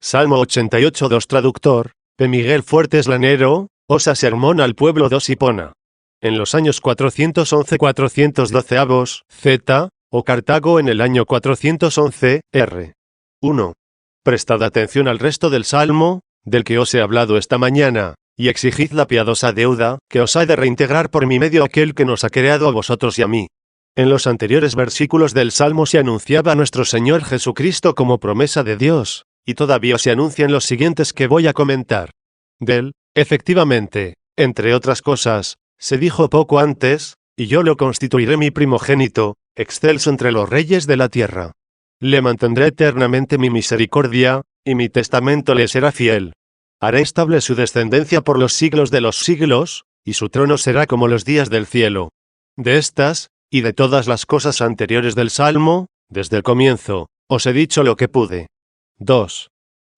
Salmo 88:2 Traductor, P. Miguel Fuertes Lanero, Osa Sermón al pueblo de Hipona. En los años 411-412 Z, o Cartago en el año 411, R. 1. Prestad atención al resto del Salmo, del que os he hablado esta mañana, y exigid la piadosa deuda, que os ha de reintegrar por mi medio aquel que nos ha creado a vosotros y a mí. En los anteriores versículos del Salmo se anunciaba a nuestro Señor Jesucristo como promesa de Dios, y todavía se anuncian los siguientes que voy a comentar. De él, efectivamente, entre otras cosas, se dijo poco antes, y yo lo constituiré mi primogénito, excelso entre los reyes de la tierra. Le mantendré eternamente mi misericordia, y mi testamento le será fiel. Haré estable su descendencia por los siglos de los siglos, y su trono será como los días del cielo. De estas, y de todas las cosas anteriores del Salmo, desde el comienzo, os he dicho lo que pude. 2.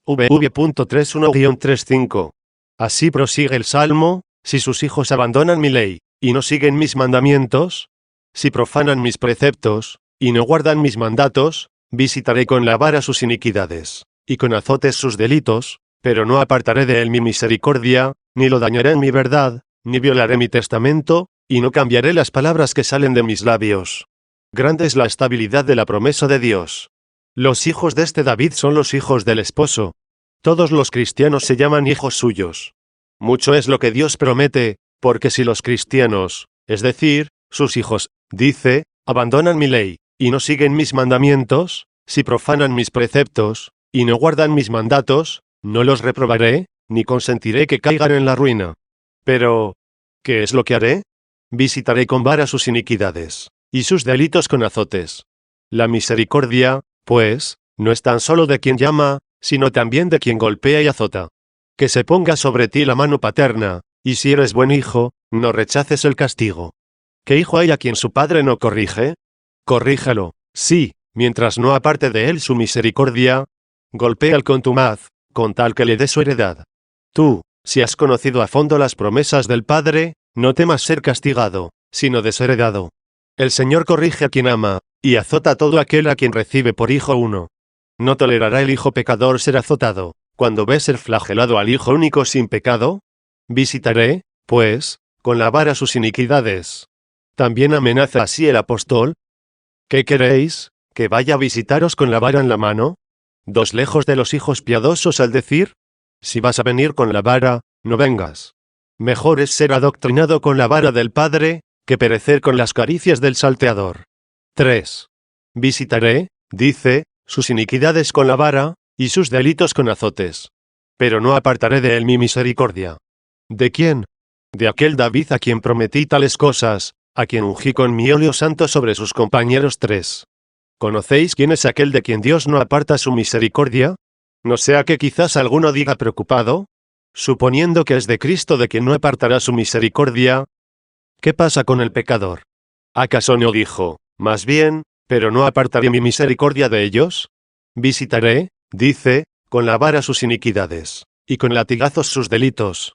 VV.31-35. Así prosigue el Salmo: si sus hijos abandonan mi ley, y no siguen mis mandamientos, si profanan mis preceptos, y no guardan mis mandatos, visitaré con la vara sus iniquidades, y con azotes sus delitos, pero no apartaré de él mi misericordia, ni lo dañaré en mi verdad, ni violaré mi testamento, y no cambiaré las palabras que salen de mis labios. Grande es la estabilidad de la promesa de Dios. Los hijos de este David son los hijos del esposo. Todos los cristianos se llaman hijos suyos. Mucho es lo que Dios promete, porque si los cristianos, es decir, sus hijos, dice, abandonan mi ley, y no siguen mis mandamientos, si profanan mis preceptos, y no guardan mis mandatos, no los reprobaré, ni consentiré que caigan en la ruina. Pero, ¿qué es lo que haré? Visitaré con vara sus iniquidades, y sus delitos con azotes. La misericordia, pues, no es tan solo de quien llama, sino también de quien golpea y azota. Que se ponga sobre ti la mano paterna, y si eres buen hijo, no rechaces el castigo. ¿Qué hijo hay a quien su padre no corrige? Corríjalo, sí, mientras no aparte de él su misericordia. Golpea al contumaz, con tal que le dé su heredad. Tú, si has conocido a fondo las promesas del Padre, no temas ser castigado, sino desheredado. El Señor corrige a quien ama, y azota a todo aquel a quien recibe por hijo uno. ¿No tolerará el hijo pecador ser azotado, cuando ve ser flagelado al hijo único sin pecado? Visitaré, pues, con la vara sus iniquidades. También amenaza así el apóstol. ¿Qué queréis? ¿Que vaya a visitaros con la vara en la mano? ¿Dos lejos de los hijos piadosos al decir? Si vas a venir con la vara, no vengas. Mejor es ser adoctrinado con la vara del Padre, que perecer con las caricias del salteador. 3. Visitaré, dice, sus iniquidades con la vara, y sus delitos con azotes. Pero no apartaré de él mi misericordia. ¿De quién? De aquel David a quien prometí tales cosas, a quien ungí con mi óleo santo sobre sus compañeros. 3. ¿Conocéis quién es aquel de quien Dios no aparta su misericordia? No sea que quizás alguno diga preocupado, suponiendo que es de Cristo de quien no apartará su misericordia. ¿Qué pasa con el pecador? ¿Acaso no dijo, más bien, pero no apartaré mi misericordia de ellos? Visitaré, dice, con la vara sus iniquidades, y con latigazos sus delitos.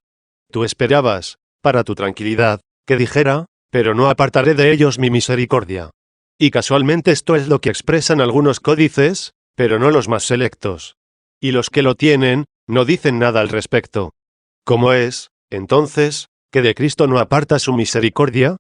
Tú esperabas, para tu tranquilidad, que dijera, pero no apartaré de ellos mi misericordia. Y casualmente esto es lo que expresan algunos códices, pero no los más selectos. Y los que lo tienen, no dicen nada al respecto. ¿Cómo es, entonces, que de Cristo no aparta su misericordia?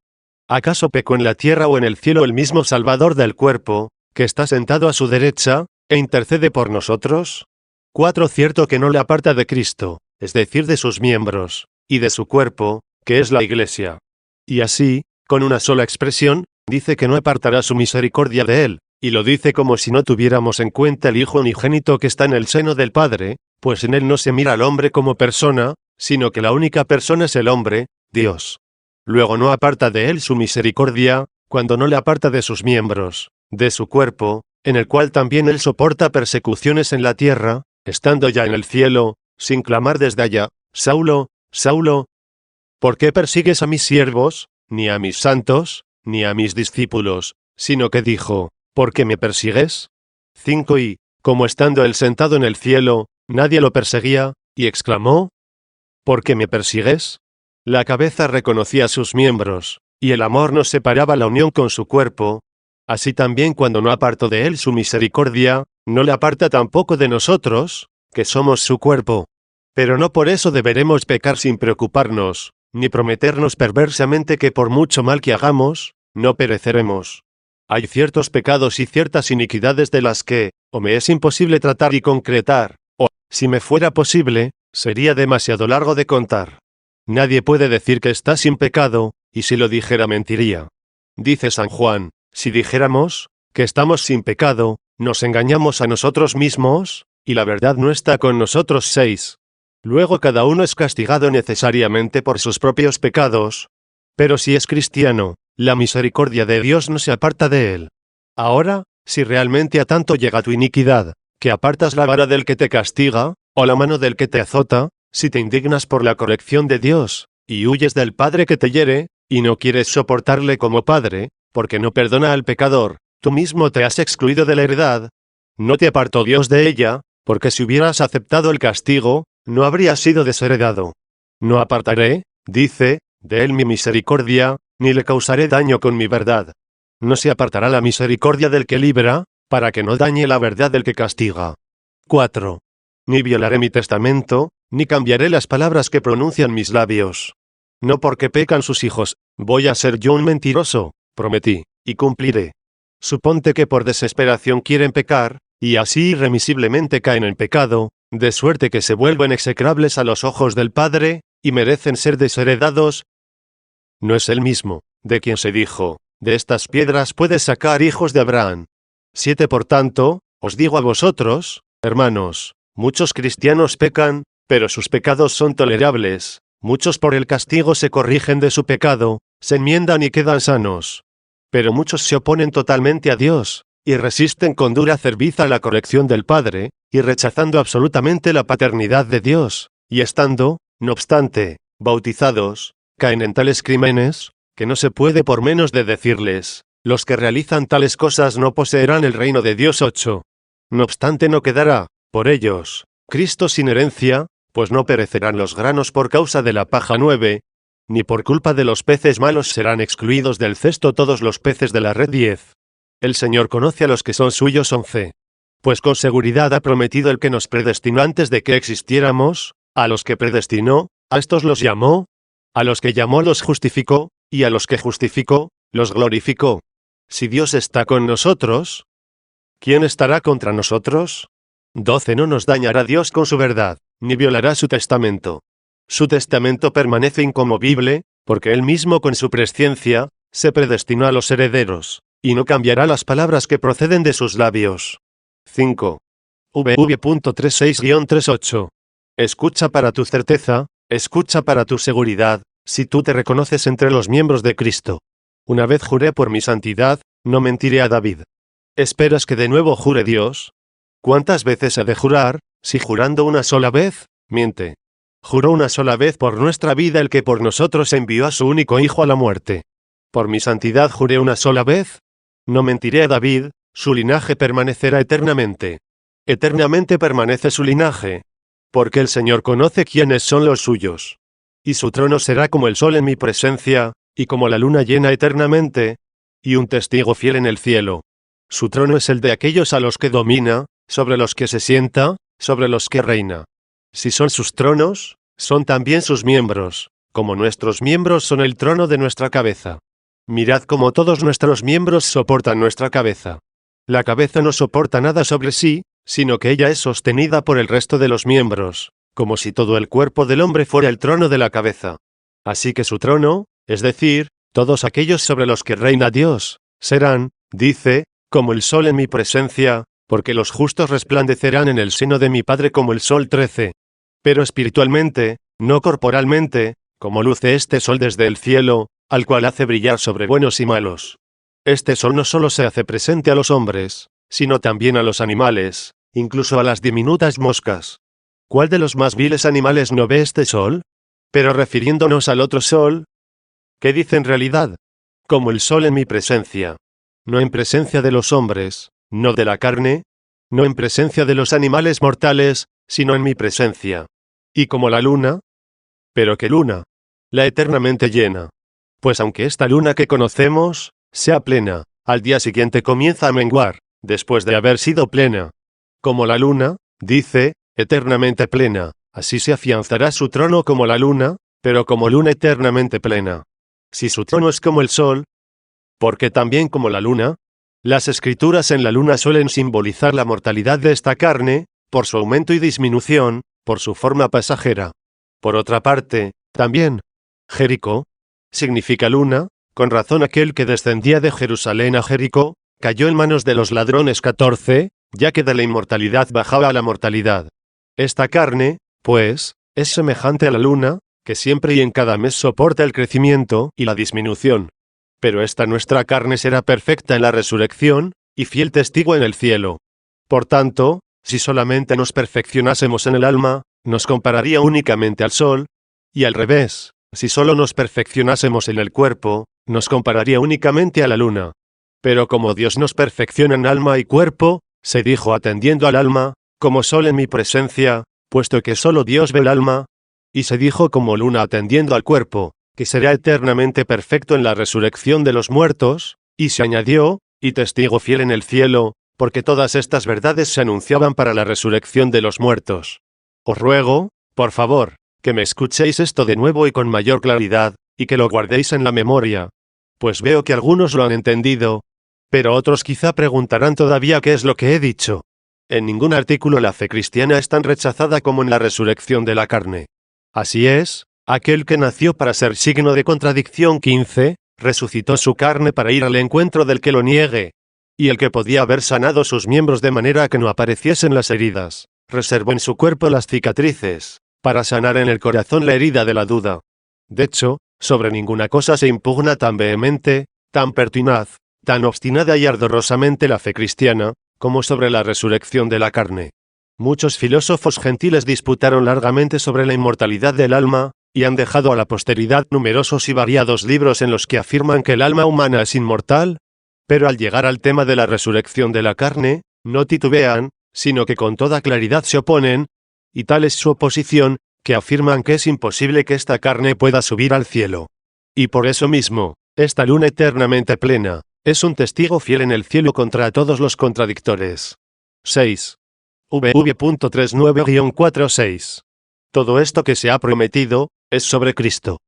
¿Acaso pecó en la tierra o en el cielo el mismo Salvador del cuerpo, que está sentado a su derecha, e intercede por nosotros? 4. Cierto que no le aparta de Cristo, es decir de sus miembros, y de su cuerpo, que es la Iglesia. Y así, con una sola expresión, dice que no apartará su misericordia de él, y lo dice como si no tuviéramos en cuenta el Hijo unigénito que está en el seno del Padre, pues en él no se mira al hombre como persona, sino que la única persona es el hombre, Dios. Luego no aparta de él su misericordia, cuando no le aparta de sus miembros, de su cuerpo, en el cual también él soporta persecuciones en la tierra, estando ya en el cielo, sin clamar desde allá, Saulo, Saulo, ¿por qué persigues a mis siervos, ni a mis santos, ni a mis discípulos? Sino que dijo, ¿por qué me persigues? 5. Y, como estando él sentado en el cielo, nadie lo perseguía, y exclamó, ¿por qué me persigues? La cabeza reconocía sus miembros, y el amor no separaba la unión con su cuerpo. Así también cuando no apartó de él su misericordia, no le aparta tampoco de nosotros, que somos su cuerpo. Pero no por eso deberemos pecar sin preocuparnos, ni prometernos perversamente que por mucho mal que hagamos, no pereceremos. Hay ciertos pecados y ciertas iniquidades de las que, o me es imposible tratar y concretar, o, si me fuera posible, sería demasiado largo de contar. Nadie puede decir que está sin pecado, y si lo dijera mentiría. Dice San Juan, si dijéramos que estamos sin pecado, nos engañamos a nosotros mismos, y la verdad no está con nosotros. 6. Luego cada uno es castigado necesariamente por sus propios pecados. Pero si es cristiano, la misericordia de Dios no se aparta de él. Ahora, si realmente a tanto llega tu iniquidad, que apartas la vara del que te castiga, o la mano del que te azota, si te indignas por la corrección de Dios, y huyes del Padre que te hiere, y no quieres soportarle como Padre, porque no perdona al pecador, tú mismo te has excluido de la heredad. No te apartó Dios de ella, porque si hubieras aceptado el castigo, no habrías sido desheredado. No apartaré, dice, de él mi misericordia, ni le causaré daño con mi verdad. No se apartará la misericordia del que libra, para que no dañe la verdad del que castiga. 4. Ni violaré mi testamento, ni cambiaré las palabras que pronuncian mis labios. No porque pecan sus hijos, voy a ser yo un mentiroso, prometí, y cumpliré. Suponte que por desesperación quieren pecar, y así irremisiblemente caen en pecado, de suerte que se vuelven execrables a los ojos del Padre, y merecen ser desheredados. No es el mismo, de quien se dijo, de estas piedras puedes sacar hijos de Abraham. 7. Por tanto, os digo a vosotros, hermanos, muchos cristianos pecan, pero sus pecados son tolerables, muchos por el castigo se corrigen de su pecado, se enmiendan y quedan sanos. Pero muchos se oponen totalmente a Dios, y resisten con dura cerviz la corrección del Padre, y rechazando absolutamente la paternidad de Dios, y estando, no obstante, bautizados, caen en tales crímenes, que no se puede por menos de decirles, los que realizan tales cosas no poseerán el reino de Dios. 8. No obstante no quedará, por ellos, Cristo sin herencia, pues no perecerán los granos por causa de la paja. 9. Ni por culpa de los peces malos serán excluidos del cesto todos los peces de la red. 10. El Señor conoce a los que son suyos. 11. Pues con seguridad ha prometido el que nos predestinó antes de que existiéramos, a los que predestinó, a estos los llamó, a los que llamó los justificó, y a los que justificó, los glorificó. Si Dios está con nosotros, ¿quién estará contra nosotros? 12. No nos dañará Dios con su verdad, ni violará su testamento. Su testamento permanece inconmovible, porque Él mismo con su presciencia, se predestinó a los herederos, y no cambiará las palabras que proceden de sus labios. 5. VV.36-38. Escucha para tu certeza, escucha para tu seguridad, si tú te reconoces entre los miembros de Cristo. Una vez juré por mi santidad, no mentiré a David. ¿Esperas que de nuevo jure Dios? ¿Cuántas veces he de jurar, si jurando una sola vez, miente? Juró una sola vez por nuestra vida el que por nosotros envió a su único Hijo a la muerte. Por mi santidad juré una sola vez. No mentiré a David, su linaje permanecerá eternamente. Eternamente permanece su linaje. Porque el Señor conoce quiénes son los suyos. Y su trono será como el sol en mi presencia, y como la luna llena eternamente, y un testigo fiel en el cielo. Su trono es el de aquellos a los que domina, sobre los que se sienta, sobre los que reina. Si son sus tronos, son también sus miembros, como nuestros miembros son el trono de nuestra cabeza. Mirad cómo todos nuestros miembros soportan nuestra cabeza. La cabeza no soporta nada sobre sí, sino que ella es sostenida por el resto de los miembros, como si todo el cuerpo del hombre fuera el trono de la cabeza. Así que su trono, es decir, todos aquellos sobre los que reina Dios, serán, dice, como el sol en mi presencia, porque los justos resplandecerán en el seno de mi Padre como el sol. 13. Pero espiritualmente, no corporalmente, como luce este sol desde el cielo, al cual hace brillar sobre buenos y malos. Este sol no solo se hace presente a los hombres, sino también a los animales, incluso a las diminutas moscas. ¿Cuál de los más viles animales no ve este sol? Pero refiriéndonos al otro sol, ¿qué dice en realidad? Como el sol en mi presencia. No en presencia de los hombres, no de la carne, no en presencia de los animales mortales, sino en mi presencia. ¿Y como la luna? ¿Pero qué luna? La eternamente llena. Pues aunque esta luna que conocemos, sea plena, al día siguiente comienza a menguar, después de haber sido plena. Como la luna, dice, eternamente plena, así se afianzará su trono como la luna, pero como luna eternamente plena. Si su trono es como el sol, porque también como la luna, las escrituras en la luna suelen simbolizar la mortalidad de esta carne, por su aumento y disminución, por su forma pasajera. Por otra parte, también, Jericó, significa luna, con razón aquel que descendía de Jerusalén a Jericó, cayó en manos de los ladrones 14, ya que de la inmortalidad bajaba a la mortalidad. Esta carne, pues, es semejante a la luna, que siempre y en cada mes soporta el crecimiento y la disminución. Pero esta nuestra carne será perfecta en la resurrección, y fiel testigo en el cielo. Por tanto, si solamente nos perfeccionásemos en el alma, nos compararía únicamente al sol, y al revés, si solo nos perfeccionásemos en el cuerpo, nos compararía únicamente a la luna. Pero como Dios nos perfecciona en alma y cuerpo, se dijo atendiendo al alma, como sol en mi presencia, puesto que solo Dios ve el alma, y se dijo como luna atendiendo al cuerpo, que será eternamente perfecto en la resurrección de los muertos, y se añadió, y testigo fiel en el cielo, porque todas estas verdades se anunciaban para la resurrección de los muertos. Os ruego, por favor, que me escuchéis esto de nuevo y con mayor claridad, y que lo guardéis en la memoria. Pues veo que algunos lo han entendido, pero otros quizá preguntarán todavía qué es lo que he dicho. En ningún artículo la fe cristiana es tan rechazada como en la resurrección de la carne. Así es, aquel que nació para ser signo de contradicción 15, resucitó su carne para ir al encuentro del que lo niegue. Y el que podía haber sanado sus miembros de manera que no apareciesen las heridas, reservó en su cuerpo las cicatrices, para sanar en el corazón la herida de la duda. De hecho, sobre ninguna cosa se impugna tan vehemente, tan pertinaz, tan obstinada y ardorosamente la fe cristiana, como sobre la resurrección de la carne. Muchos filósofos gentiles disputaron largamente sobre la inmortalidad del alma, y han dejado a la posteridad numerosos y variados libros en los que afirman que el alma humana es inmortal, pero al llegar al tema de la resurrección de la carne, no titubean, sino que con toda claridad se oponen, y tal es su oposición, que afirman que es imposible que esta carne pueda subir al cielo. Y por eso mismo, esta luna eternamente plena, es un testigo fiel en el cielo contra todos los contradictores. 6. VV.39-46. Todo esto que se ha prometido, es sobre Cristo.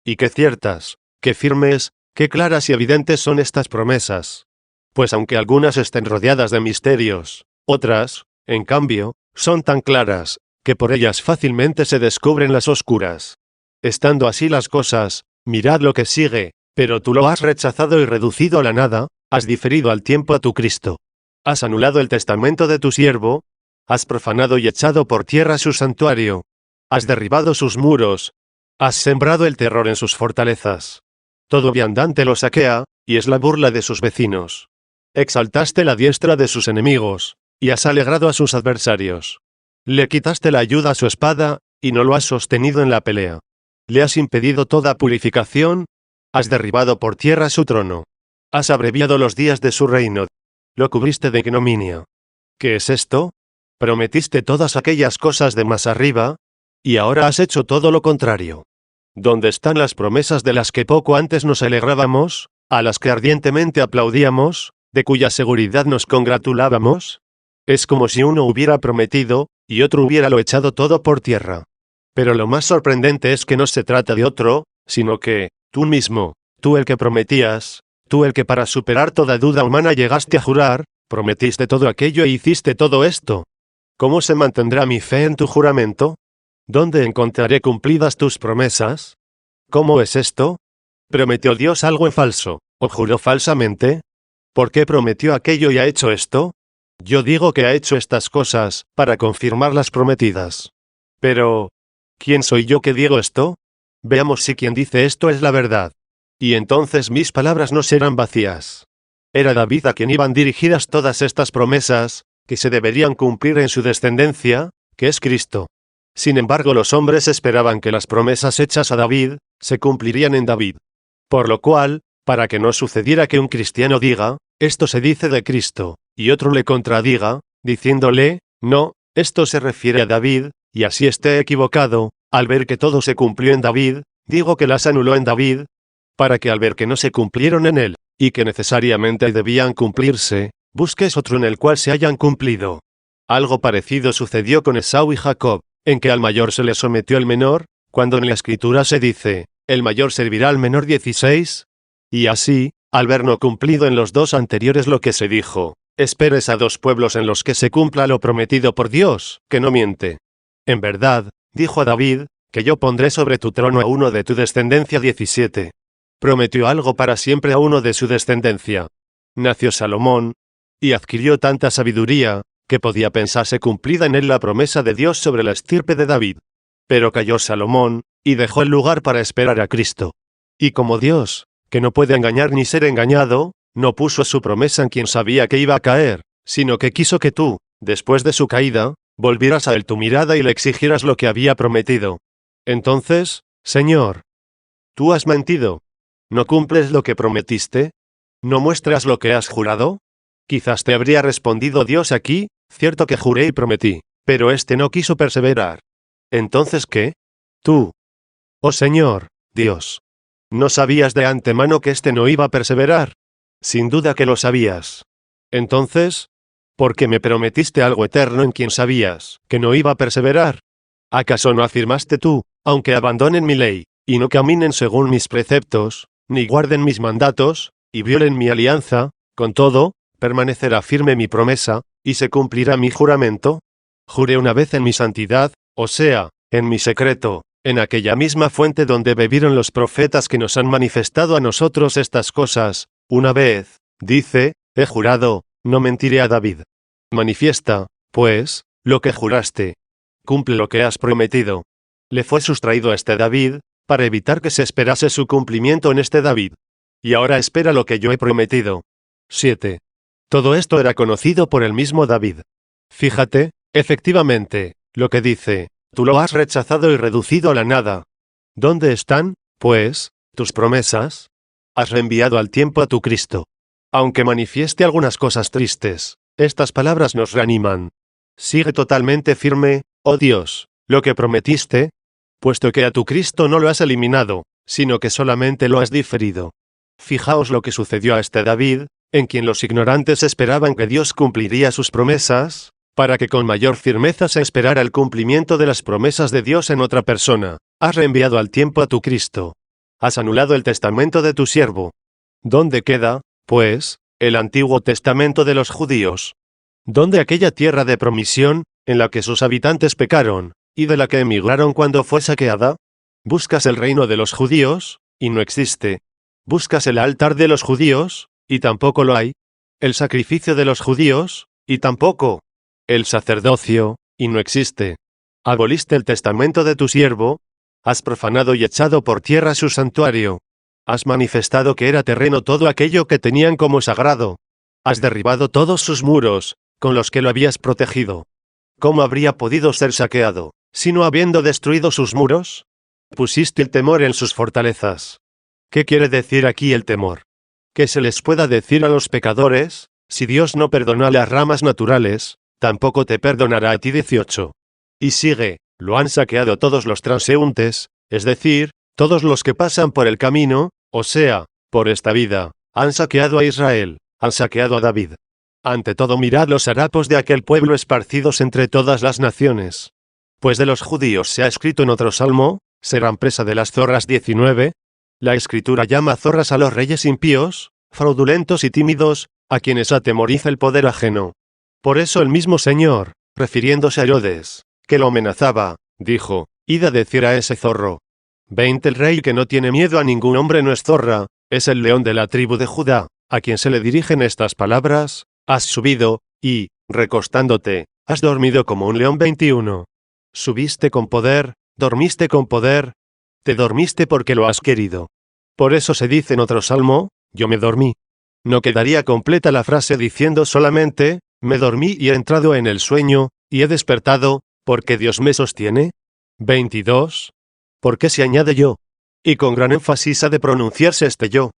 Y qué ciertas, qué firmes, qué claras y evidentes son estas promesas. Pues aunque algunas estén rodeadas de misterios, otras, en cambio, son tan claras, que por ellas fácilmente se descubren las oscuras. Estando así las cosas, mirad lo que sigue, pero tú lo has rechazado y reducido a la nada, has diferido al tiempo a tu Cristo. Has anulado el testamento de tu siervo, has profanado y echado por tierra su santuario, has derribado sus muros, has sembrado el terror en sus fortalezas. Todo viandante lo saquea, y es la burla de sus vecinos. Exaltaste la diestra de sus enemigos, y has alegrado a sus adversarios. Le quitaste la ayuda a su espada, y no lo has sostenido en la pelea. Le has impedido toda purificación, has derribado por tierra su trono. Has abreviado los días de su reino. Lo cubriste de ignominia. ¿Qué es esto? Prometiste todas aquellas cosas de más arriba, y ahora has hecho todo lo contrario. ¿Dónde están las promesas de las que poco antes nos alegrábamos, a las que ardientemente aplaudíamos, de cuya seguridad nos congratulábamos? Es como si uno hubiera prometido, y otro hubiera lo echado todo por tierra. Pero lo más sorprendente es que no se trata de otro, sino que, tú mismo, tú el que prometías, tú el que para superar toda duda humana llegaste a jurar, prometiste todo aquello e hiciste todo esto. ¿Cómo se mantendrá mi fe en tu juramento? ¿Dónde encontraré cumplidas tus promesas? ¿Cómo es esto? ¿Prometió Dios algo en falso, o juró falsamente? ¿Por qué prometió aquello y ha hecho esto? Yo digo que ha hecho estas cosas, para confirmar las prometidas. Pero, ¿quién soy yo que digo esto? Veamos si quien dice esto es la verdad. Y entonces mis palabras no serán vacías. Era David a quien iban dirigidas todas estas promesas, que se deberían cumplir en su descendencia, que es Cristo. Sin embargo, los hombres esperaban que las promesas hechas a David, se cumplirían en David. Por lo cual, para que no sucediera que un cristiano diga, esto se dice de Cristo, y otro le contradiga, diciéndole, no, esto se refiere a David, y así esté equivocado, al ver que todo se cumplió en David, digo que las anuló en David, para que al ver que no se cumplieron en él, y que necesariamente debían cumplirse, busques otro en el cual se hayan cumplido. Algo parecido sucedió con Esaú y Jacob, en que al mayor se le sometió el menor, cuando en la escritura se dice, el mayor servirá al menor 16. Y así, al ver no cumplido en los dos anteriores lo que se dijo, esperes a 2 pueblos en los que se cumpla lo prometido por Dios, que no miente. En verdad, dijo a David, que yo pondré sobre tu trono a uno de tu descendencia 17. Prometió algo para siempre a uno de su descendencia. Nació Salomón, y adquirió tanta sabiduría, que podía pensarse cumplida en él la promesa de Dios sobre la estirpe de David. Pero cayó Salomón, y dejó el lugar para esperar a Cristo. Y como Dios, que no puede engañar ni ser engañado, no puso su promesa en quien sabía que iba a caer, sino que quiso que tú, después de su caída, volvieras a él tu mirada y le exigieras lo que había prometido. Entonces, Señor, tú has mentido. ¿No cumples lo que prometiste? ¿No muestras lo que has jurado? Quizás te habría respondido Dios aquí, cierto que juré y prometí, pero este no quiso perseverar. ¿Entonces qué? Tú, oh Señor, Dios, ¿no sabías de antemano que este no iba a perseverar? Sin duda que lo sabías. Entonces, ¿por qué me prometiste algo eterno en quien sabías que no iba a perseverar? ¿Acaso no afirmaste tú, aunque abandonen mi ley, y no caminen según mis preceptos, ni guarden mis mandatos, y violen mi alianza, con todo, permanecerá firme mi promesa, y se cumplirá mi juramento? Juré una vez en mi santidad, o sea, en mi secreto, en aquella misma fuente donde bebieron los profetas que nos han manifestado a nosotros estas cosas, una vez, dice, he jurado, no mentiré a David. Manifiesta, pues, lo que juraste. Cumple lo que has prometido. Le fue sustraído a este David, para evitar que se esperase su cumplimiento en este David. Y ahora espera lo que yo he prometido. 7. Todo esto era conocido por el mismo David. Fíjate, efectivamente, lo que dice, tú lo has rechazado y reducido a la nada. ¿Dónde están, pues, tus promesas? Has reenviado al tiempo a tu Cristo. Aunque manifieste algunas cosas tristes, estas palabras nos reaniman. Sigue totalmente firme, oh Dios, lo que prometiste, puesto que a tu Cristo no lo has eliminado, sino que solamente lo has diferido. Fijaos lo que sucedió a este David, en quien los ignorantes esperaban que Dios cumpliría sus promesas, para que con mayor firmeza se esperara el cumplimiento de las promesas de Dios en otra persona. Has reenviado al tiempo a tu Cristo. Has anulado el testamento de tu siervo. ¿Dónde queda, pues, el Antiguo Testamento de los judíos? ¿Dónde aquella tierra de promisión, en la que sus habitantes pecaron, y de la que emigraron cuando fue saqueada? Buscas el reino de los judíos, y no existe. Buscas el altar de los judíos, y tampoco lo hay. El sacrificio de los judíos, y tampoco. El sacerdocio, y no existe. Aboliste el testamento de tu siervo. Has profanado y echado por tierra su santuario. Has manifestado que era terreno todo aquello que tenían como sagrado. Has derribado todos sus muros, con los que lo habías protegido. ¿Cómo habría podido ser saqueado, si no habiendo destruido sus muros? Pusiste el temor en sus fortalezas. ¿Qué quiere decir aquí el temor? ¿Que se les pueda decir a los pecadores, si Dios no perdonó a las ramas naturales, tampoco te perdonará a ti? 18. Y sigue, lo han saqueado todos los transeúntes, es decir, todos los que pasan por el camino, o sea, por esta vida, han saqueado a Israel, han saqueado a David. Ante todo mirad los harapos de aquel pueblo esparcidos entre todas las naciones. Pues de los judíos se ha escrito en otro salmo, serán presa de las zorras. 19. La escritura llama zorras a los reyes impíos, fraudulentos y tímidos, a quienes atemoriza el poder ajeno. Por eso el mismo Señor, refiriéndose a Herodes, que lo amenazaba, dijo, id a decir a ese zorro. 20. El rey que no tiene miedo a ningún hombre no es zorra, es el león de la tribu de Judá, a quien se le dirigen estas palabras, has subido, y, recostándote, has dormido como un león. 21. Subiste con poder, dormiste con poder, te dormiste porque lo has querido. Por eso se dice en otro salmo, yo me dormí. No quedaría completa la frase diciendo solamente, me dormí y he entrado en el sueño, y he despertado, porque Dios me sostiene. 22. ¿Por qué se añade yo? Y con gran énfasis ha de pronunciarse este yo.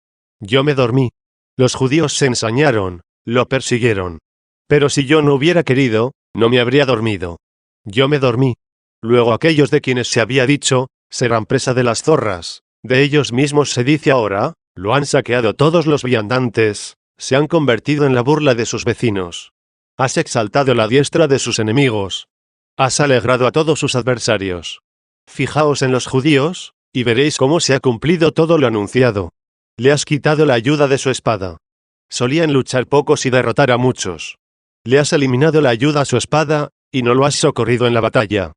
Yo me dormí. Los judíos se ensañaron, lo persiguieron. Pero si yo no hubiera querido, no me habría dormido. Yo me dormí. Luego aquellos de quienes se había dicho, serán presa de las zorras, de ellos mismos se dice ahora, lo han saqueado todos los viandantes, se han convertido en la burla de sus vecinos. Has exaltado la diestra de sus enemigos. Has alegrado a todos sus adversarios. Fijaos en los judíos, y veréis cómo se ha cumplido todo lo anunciado. Le has quitado la ayuda de su espada. Solían luchar pocos y derrotar a muchos. Le has eliminado la ayuda a su espada, y no lo has socorrido en la batalla.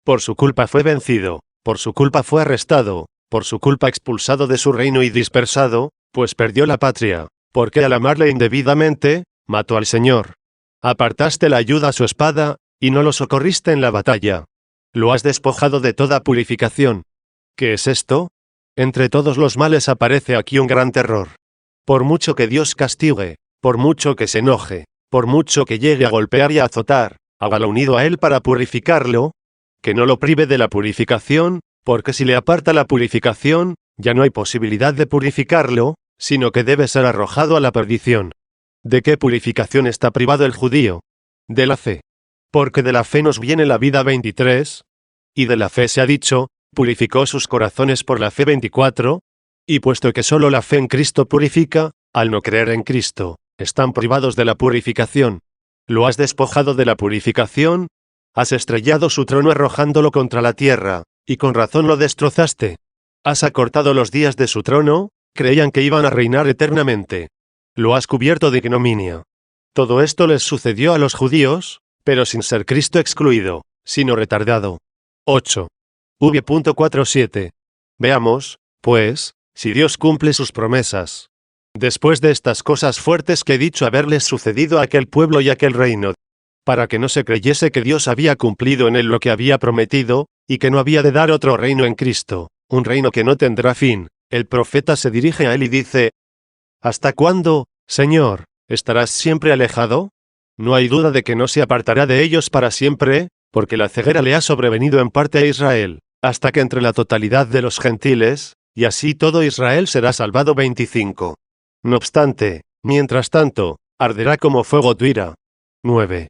Por su culpa fue vencido, por su culpa fue arrestado, por su culpa expulsado de su reino y dispersado, pues perdió la patria, porque al amarle indebidamente, mató al Señor. Apartaste la ayuda a su espada, y no lo socorriste en la batalla. Lo has despojado de toda purificación. ¿Qué es esto? Entre todos los males aparece aquí un gran terror. Por mucho que Dios castigue, por mucho que se enoje, por mucho que llegue a golpear y a azotar, hágalo unido a él para purificarlo, que no lo prive de la purificación, porque si le aparta la purificación, ya no hay posibilidad de purificarlo, sino que debe ser arrojado a la perdición. ¿De qué purificación está privado el judío? De la fe. Porque de la fe nos viene la vida 23, y de la fe se ha dicho, purificó sus corazones por la fe 24, y puesto que solo la fe en Cristo purifica, al no creer en Cristo, están privados de la purificación. Lo has despojado de la purificación, has estrellado su trono arrojándolo contra la tierra, y con razón lo destrozaste. Has acortado los días de su trono, creían que iban a reinar eternamente. Lo has cubierto de ignominia. Todo esto les sucedió a los judíos, pero sin ser Cristo excluido, sino retardado. 8. V.47. Veamos, pues, si Dios cumple sus promesas. Después de estas cosas fuertes que he dicho haberles sucedido a aquel pueblo y aquel reino, para que no se creyese que Dios había cumplido en él lo que había prometido, y que no había de dar otro reino en Cristo, un reino que no tendrá fin, el profeta se dirige a él y dice: ¿Hasta cuándo, Señor, estarás siempre alejado? No hay duda de que no se apartará de ellos para siempre, porque la ceguera le ha sobrevenido en parte a Israel, hasta que entre la totalidad de los gentiles, y así todo Israel será salvado. 25. No obstante, mientras tanto, arderá como fuego tu ira. 9.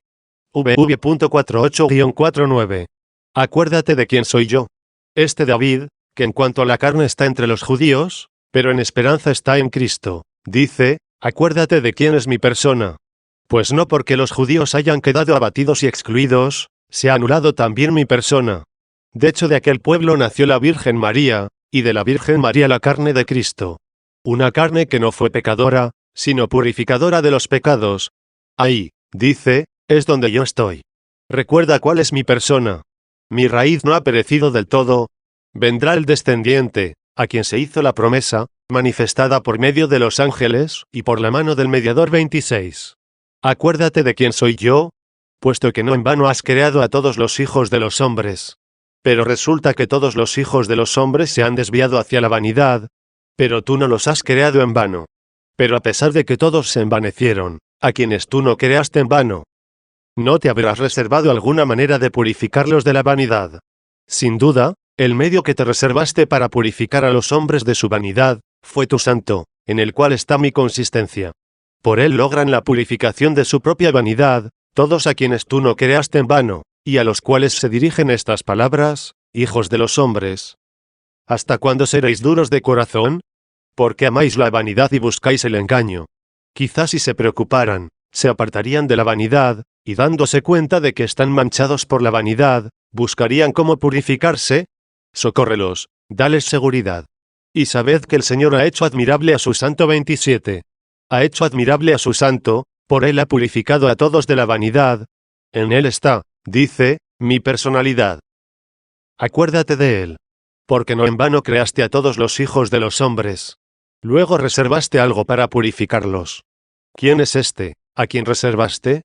V.48-49. Acuérdate de quién soy yo. Este David, que en cuanto a la carne está entre los judíos, pero en esperanza está en Cristo, dice: acuérdate de quién es mi persona. Pues no porque los judíos hayan quedado abatidos y excluidos, se ha anulado también mi persona. De hecho, de aquel pueblo nació la Virgen María, y de la Virgen María la carne de Cristo. Una carne que no fue pecadora, sino purificadora de los pecados. Ahí, dice, es donde yo estoy. Recuerda cuál es mi persona. Mi raíz no ha perecido del todo. Vendrá el descendiente, a quien se hizo la promesa, manifestada por medio de los ángeles, y por la mano del mediador. 26. Acuérdate de quién soy yo, puesto que no en vano has creado a todos los hijos de los hombres. Pero resulta que todos los hijos de los hombres se han desviado hacia la vanidad, pero tú no los has creado en vano. Pero a pesar de que todos se envanecieron, a quienes tú no creaste en vano, ¿no te habrás reservado alguna manera de purificarlos de la vanidad? Sin duda, el medio que te reservaste para purificar a los hombres de su vanidad, fue tu santo, en el cual está mi consistencia. Por él logran la purificación de su propia vanidad, todos a quienes tú no creaste en vano, y a los cuales se dirigen estas palabras: hijos de los hombres. ¿Hasta cuándo seréis duros de corazón? Porque amáis la vanidad y buscáis el engaño. Quizás si se preocuparan, se apartarían de la vanidad, y dándose cuenta de que están manchados por la vanidad, buscarían cómo purificarse. Socórrelos, dales seguridad. Y sabed que el Señor ha hecho admirable a su santo. 27. Ha hecho admirable a su santo, por él ha purificado a todos de la vanidad. En él está, dice, mi personalidad. Acuérdate de él. Porque no en vano creaste a todos los hijos de los hombres. Luego reservaste algo para purificarlos. ¿Quién es este, a quien reservaste?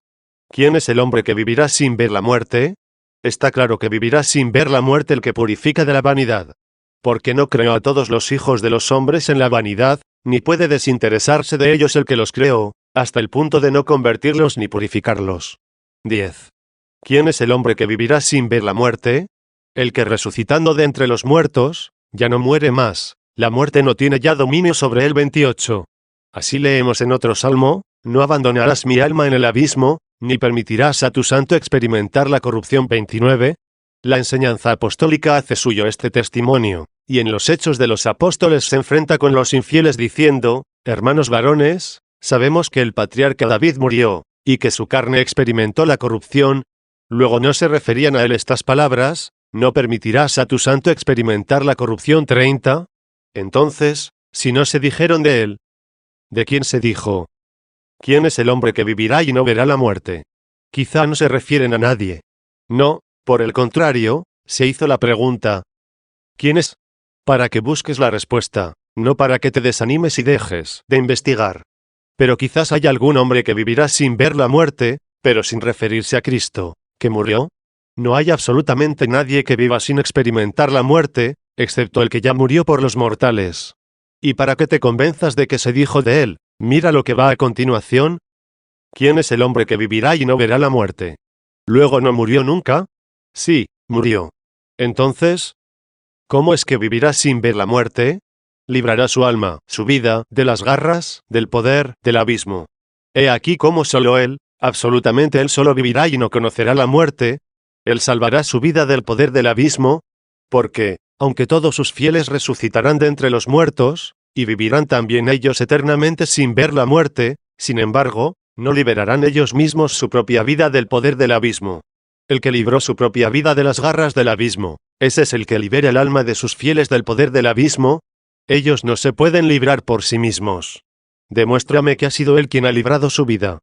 ¿Quién es el hombre que vivirá sin ver la muerte? Está claro que vivirá sin ver la muerte el que purifica de la vanidad. Porque no creó a todos los hijos de los hombres en la vanidad, ni puede desinteresarse de ellos el que los creó, hasta el punto de no convertirlos ni purificarlos. 10. ¿Quién es el hombre que vivirá sin ver la muerte? El que resucitando de entre los muertos, ya no muere más, la muerte no tiene ya dominio sobre él. 28. Así leemos en otro salmo: no abandonarás mi alma en el abismo, ni permitirás a tu santo experimentar la corrupción. 29. La enseñanza apostólica hace suyo este testimonio, y en los Hechos de los Apóstoles se enfrenta con los infieles diciendo: hermanos varones, sabemos que el patriarca David murió, y que su carne experimentó la corrupción. Luego no se referían a él estas palabras, no permitirás a tu santo experimentar la corrupción 30. Entonces, si no se dijeron de él, ¿de quién se dijo? ¿Quién es el hombre que vivirá y no verá la muerte? Quizá no se refieren a nadie. No, por el contrario, se hizo la pregunta, ¿quién es? Para que busques la respuesta, no para que te desanimes y dejes de investigar. Pero quizás haya algún hombre que vivirá sin ver la muerte, pero sin referirse a Cristo, que murió. No hay absolutamente nadie que viva sin experimentar la muerte, excepto el que ya murió por los mortales. Y para que te convenzas de que se dijo de él, mira lo que va a continuación. ¿Quién es el hombre que vivirá y no verá la muerte? ¿Luego no murió nunca? Sí, murió. Entonces, ¿cómo es que vivirá sin ver la muerte? Librará su alma, su vida, de las garras, del poder, del abismo. He aquí cómo solo él, absolutamente él solo vivirá y no conocerá la muerte. Él salvará su vida del poder del abismo, porque, aunque todos sus fieles resucitarán de entre los muertos, y vivirán también ellos eternamente sin ver la muerte, sin embargo, no liberarán ellos mismos su propia vida del poder del abismo. El que libró su propia vida de las garras del abismo, ese es el que libera el alma de sus fieles del poder del abismo. Ellos no se pueden librar por sí mismos. Demuéstrame que ha sido él quien ha librado su vida.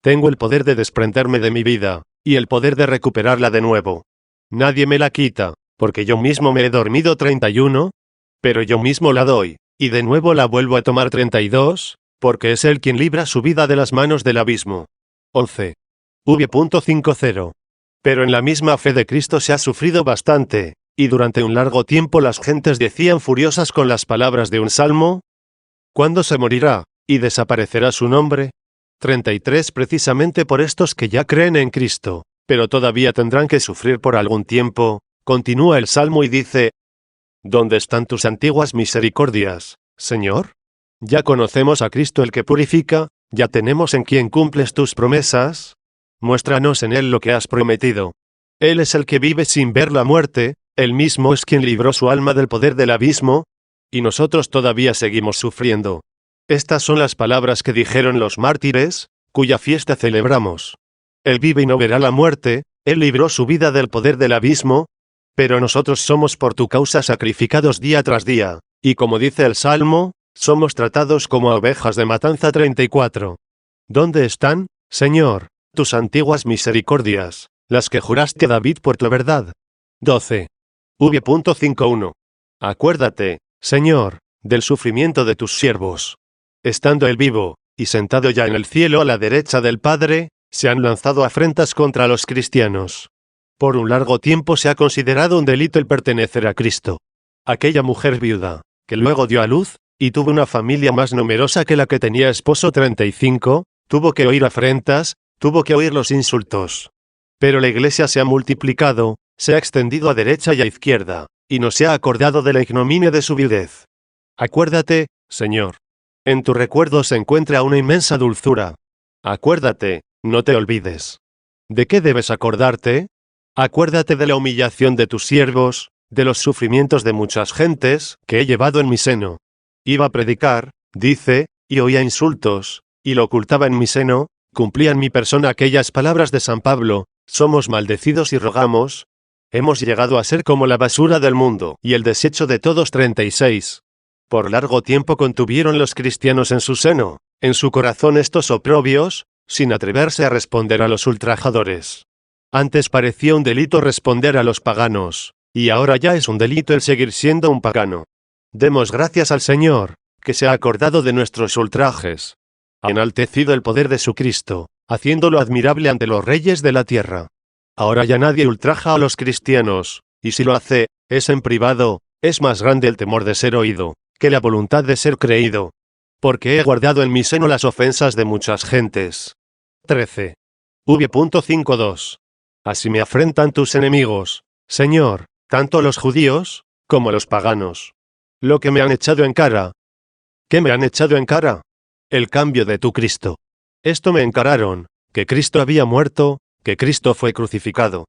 Tengo el poder de desprenderme de mi vida, y el poder de recuperarla de nuevo. Nadie me la quita, porque yo mismo me he dormido 31, pero yo mismo la doy, y de nuevo la vuelvo a tomar 32, porque es él quien libra su vida de las manos del abismo. 11. V.50. Pero en la misma fe de Cristo se ha sufrido bastante, y durante un largo tiempo las gentes decían furiosas con las palabras de un salmo, ¿cuándo se morirá, y desaparecerá su nombre? 33 Precisamente por estos que ya creen en Cristo, pero todavía tendrán que sufrir por algún tiempo, continúa el salmo y dice, ¿dónde están tus antiguas misericordias, Señor? Ya conocemos a Cristo el que purifica, ya tenemos en quien cumples tus promesas. Muéstranos en él lo que has prometido. Él es el que vive sin ver la muerte, él mismo es quien libró su alma del poder del abismo, y nosotros todavía seguimos sufriendo. Estas son las palabras que dijeron los mártires, cuya fiesta celebramos. Él vive y no verá la muerte, él libró su vida del poder del abismo, pero nosotros somos por tu causa sacrificados día tras día, y como dice el Salmo, somos tratados como ovejas de matanza 34. ¿Dónde están, Señor, tus antiguas misericordias, las que juraste a David por tu verdad? 12. V.51. Acuérdate, Señor, del sufrimiento de tus siervos. Estando él vivo, y sentado ya en el cielo a la derecha del Padre, se han lanzado afrentas contra los cristianos. Por un largo tiempo se ha considerado un delito el pertenecer a Cristo. Aquella mujer viuda, que luego dio a luz, y tuvo una familia más numerosa que la que tenía esposo 35, tuvo que oír afrentas, tuvo que oír los insultos. Pero la iglesia se ha multiplicado, se ha extendido a derecha y a izquierda, y no se ha acordado de la ignominia de su viudez. Acuérdate, Señor. En tu recuerdo se encuentra una inmensa dulzura. Acuérdate, no te olvides. ¿De qué debes acordarte? Acuérdate de la humillación de tus siervos, de los sufrimientos de muchas gentes, que he llevado en mi seno. Iba a predicar, dice, y oía insultos, y lo ocultaba en mi seno, cumplía en mi persona aquellas palabras de San Pablo, somos maldecidos y rogamos. Hemos llegado a ser como la basura del mundo, y el desecho de todos 36. Por largo tiempo contuvieron los cristianos en su seno, en su corazón estos oprobios, sin atreverse a responder a los ultrajadores. Antes parecía un delito responder a los paganos, y ahora ya es un delito el seguir siendo un pagano. Demos gracias al Señor, que se ha acordado de nuestros ultrajes. Ha enaltecido el poder de su Cristo, haciéndolo admirable ante los reyes de la tierra. Ahora ya nadie ultraja a los cristianos, y si lo hace, es en privado, es más grande el temor de ser oído, que la voluntad de ser creído. Porque he guardado en mi seno las ofensas de muchas gentes. 13. V.52. Así me afrentan tus enemigos, Señor, tanto los judíos, como los paganos. Lo que me han echado en cara. ¿Qué me han echado en cara? El cambio de tu Cristo. Esto me encararon, que Cristo había muerto, que Cristo fue crucificado.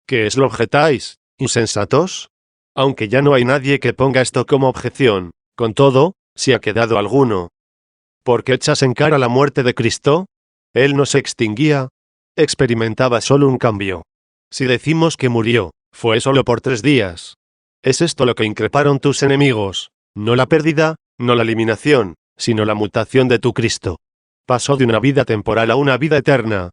¿Qué es lo objetáis, insensatos? Aunque ya no hay nadie que ponga esto como objeción, con todo, si ha quedado alguno. ¿Por qué echas en cara la muerte de Cristo? Él no se extinguía, experimentaba solo un cambio. Si decimos que murió, fue solo por 3 días. Es esto lo que increparon tus enemigos, no la pérdida, no la eliminación, sino la mutación de tu Cristo. Pasó de una vida temporal a una vida eterna.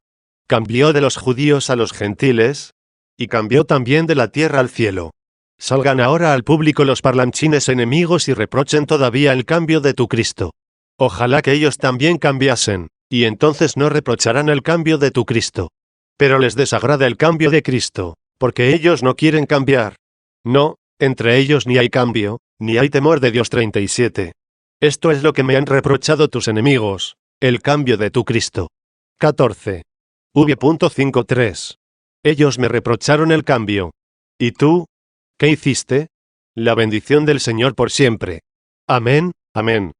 Cambió de los judíos a los gentiles, y cambió también de la tierra al cielo. Salgan ahora al público los parlanchines enemigos y reprochen todavía el cambio de tu Cristo. Ojalá que ellos también cambiasen, y entonces no reprocharán el cambio de tu Cristo. Pero les desagrada el cambio de Cristo, porque ellos no quieren cambiar. No, entre ellos ni hay cambio, ni hay temor de Dios. 37. Esto es lo que me han reprochado tus enemigos, el cambio de tu Cristo. 14. V.53. Ellos me reprocharon el cambio. ¿Y tú? ¿Qué hiciste? La bendición del Señor por siempre. Amén, amén.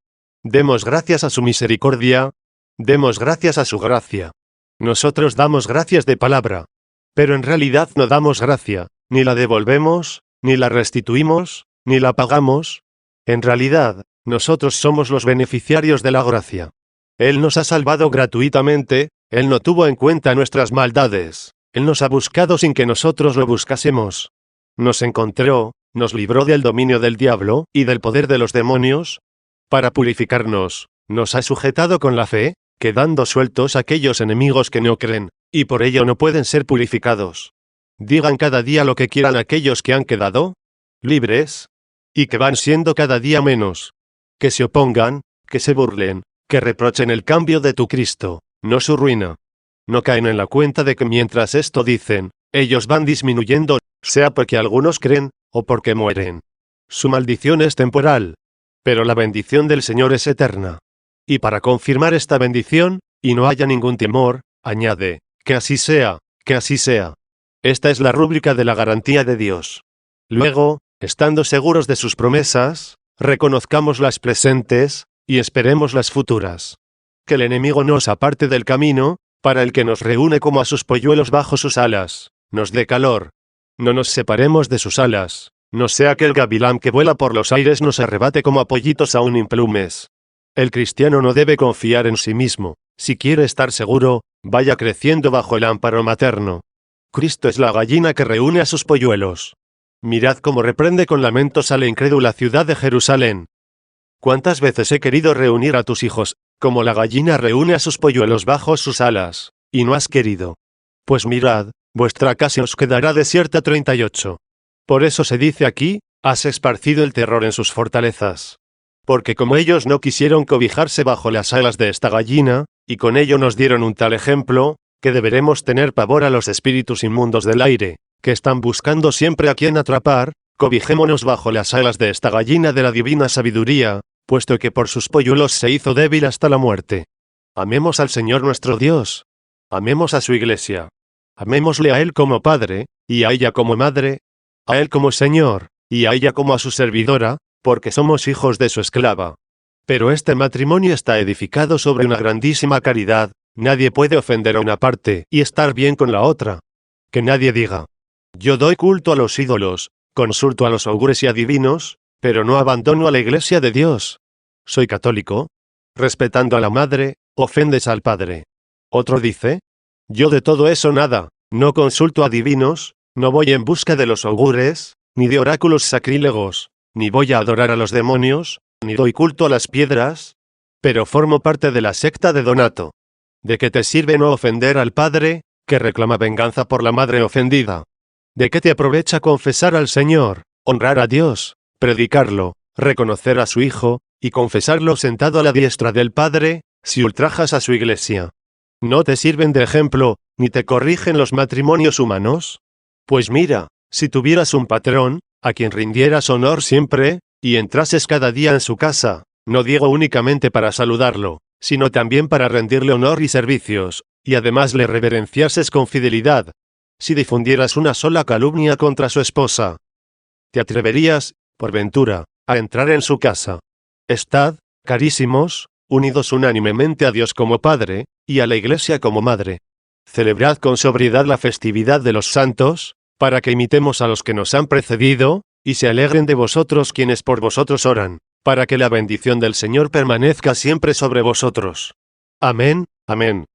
Demos gracias a su misericordia, demos gracias a su gracia. Nosotros damos gracias de palabra, pero en realidad no damos gracia, ni la devolvemos, ni la restituimos, ni la pagamos. En realidad, nosotros somos los beneficiarios de la gracia. Él nos ha salvado gratuitamente, Él no tuvo en cuenta nuestras maldades, Él nos ha buscado sin que nosotros lo buscásemos. Nos encontró, nos libró del dominio del diablo y del poder de los demonios. Para purificarnos, nos ha sujetado con la fe, quedando sueltos aquellos enemigos que no creen, y por ello no pueden ser purificados. Digan cada día lo que quieran aquellos que han quedado libres, y que van siendo cada día menos. Que se opongan, que se burlen, que reprochen el cambio de tu Cristo, no su ruina. No caen en la cuenta de que mientras esto dicen, ellos van disminuyendo, sea porque algunos creen, o porque mueren. Su maldición es temporal, pero la bendición del Señor es eterna. Y para confirmar esta bendición, y no haya ningún temor, añade, que así sea, que así sea. Esta es la rúbrica de la garantía de Dios. Luego, estando seguros de sus promesas, reconozcamos las presentes, y esperemos las futuras. Que el enemigo nos aparte del camino, para el que nos reúne como a sus polluelos bajo sus alas, nos dé calor. No nos separemos de sus alas, no sea que el gavilán que vuela por los aires nos arrebate como a pollitos aún implumes. El cristiano no debe confiar en sí mismo, si quiere estar seguro, vaya creciendo bajo el amparo materno. Cristo es la gallina que reúne a sus polluelos. Mirad cómo reprende con lamentos a la incrédula ciudad de Jerusalén. ¿Cuántas veces he querido reunir a tus hijos, como la gallina reúne a sus polluelos bajo sus alas, y no has querido? Pues mirad, vuestra casa os quedará desierta. 38. Por eso se dice aquí, has esparcido el terror en sus fortalezas. Porque como ellos no quisieron cobijarse bajo las alas de esta gallina, y con ello nos dieron un tal ejemplo, que deberemos tener pavor a los espíritus inmundos del aire, que están buscando siempre a quien atrapar, cobijémonos bajo las alas de esta gallina de la divina sabiduría, puesto que por sus polluelos se hizo débil hasta la muerte. Amemos al Señor nuestro Dios. Amemos a su iglesia. Amémosle a Él como Padre, y a ella como Madre, a Él como Señor, y a ella como a su servidora, porque somos hijos de su esclava. Pero este matrimonio está edificado sobre una grandísima caridad, nadie puede ofender a una parte y estar bien con la otra. Que nadie diga, yo doy culto a los ídolos, consulto a los augures y adivinos, pero no abandono a la iglesia de Dios. Soy católico. Respetando a la madre, ofendes al padre. Otro dice, yo de todo eso nada, no consulto a adivinos, no voy en busca de los augures, ni de oráculos sacrílegos, ni voy a adorar a los demonios, ni doy culto a las piedras, pero formo parte de la secta de Donato. ¿De qué te sirve no ofender al padre, que reclama venganza por la madre ofendida? ¿De qué te aprovecha confesar al Señor, honrar a Dios, predicarlo, reconocer a su Hijo, y confesarlo sentado a la diestra del Padre, si ultrajas a su iglesia? ¿No te sirven de ejemplo, ni te corrigen los matrimonios humanos? Pues mira, si tuvieras un patrón, a quien rindieras honor siempre, y entrases cada día en su casa, no digo únicamente para saludarlo, sino también para rendirle honor y servicios, y además le reverenciases con fidelidad. Si difundieras una sola calumnia contra su esposa, ¿te atreverías, por ventura, a entrar en su casa? Estad, carísimos, unidos unánimemente a Dios como Padre, y a la Iglesia como Madre. Celebrad con sobriedad la festividad de los santos, para que imitemos a los que nos han precedido, y se alegren de vosotros quienes por vosotros oran, para que la bendición del Señor permanezca siempre sobre vosotros. Amén, amén.